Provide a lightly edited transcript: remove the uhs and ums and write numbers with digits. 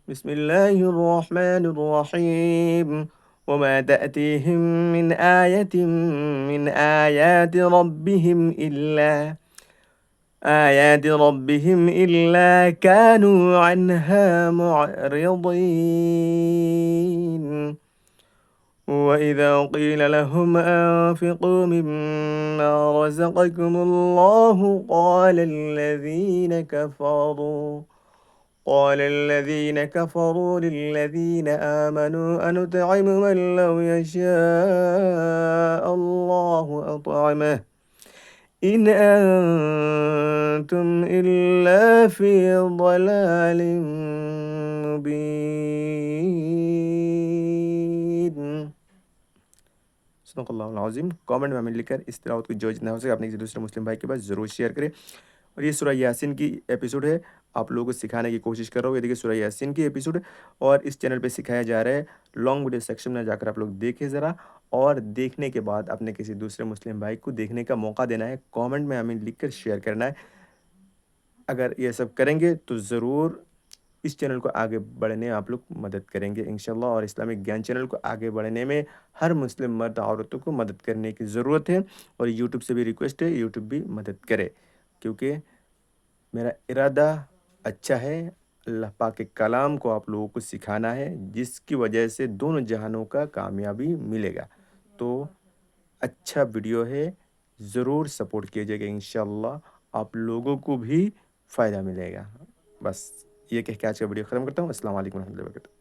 बिस्मिल्लाहिर्रहमानिर्रहीम वमा तअतीहिम मिन आयतिन मिन आयाति रब्बिहिम इल्ला कानू अन्हा मुअरिदीन वइज़ा क़ील लहुम अन्फ़िक़ू मिम्मा रज़क़कुमुल्लाहु قال الذين كفروا للذين آمنوا أنطعم من لو يشاء الله أطعمه إن أنتم إلا في ضلال مبين। सदक़ल्लाहुल-अज़ीम। कमेंट में हमें लिखकर इस तिलावत को जो जितना हो सके अपने किसी दूसरे मुस्लिम भाई के पास ज़रूर शेयर करें। और ये सूरह यासीन की एपिसोड है, आप लोगों को सिखाने की कोशिश कर रहा हूँ। ये देखिए सूरह यासीन की एपिसोड है और इस चैनल पे सिखाया जा रहा है। लॉन्ग वीडियो सेक्शन में जाकर आप लोग देखें ज़रा, और देखने के बाद अपने किसी दूसरे मुस्लिम भाई को देखने का मौका देना है। कमेंट में हमें लिखकर शेयर करना है। अगर ये सब करेंगे तो ज़रूर इस चैनल को आगे बढ़ने में आप लोग मदद करेंगे इंशाल्लाह। और इस्लामिक ज्ञान चैनल को आगे बढ़ने में हर मुस्लिम मर्द औरतों को मदद करने की ज़रूरत है। और यूट्यूब से भी रिक्वेस्ट है, यूट्यूब भी मदद करे, क्योंकि मेरा इरादा अच्छा है। अल्लाह पाक के कलाम को आप लोगों को सिखाना है, जिसकी वजह से दोनों जहानों का कामयाबी मिलेगा। तो अच्छा वीडियो है, ज़रूर सपोर्ट कीजिएगा, इंशाल्लाह आप लोगों को भी फ़ायदा मिलेगा। बस ये कह के आज का वीडियो ख़त्म करता हूँ। अस्सलाम वालेकुम रहमतुल्लाहि व बरकातहू।